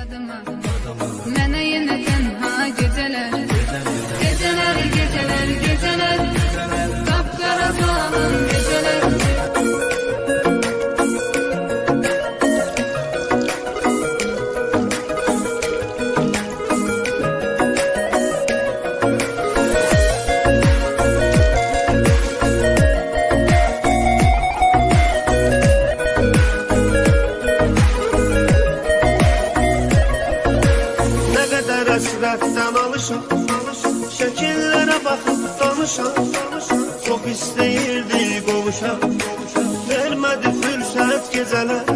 adıma. Mənə yenə tənha gecələr, gecələr, gecələr, gecələr, qapqara zalim gecələr. Həsrətdən alışam, şəkillərə baxıb danışam. Çox istəyirdi qovuşam, vermədi fürsət gecələr.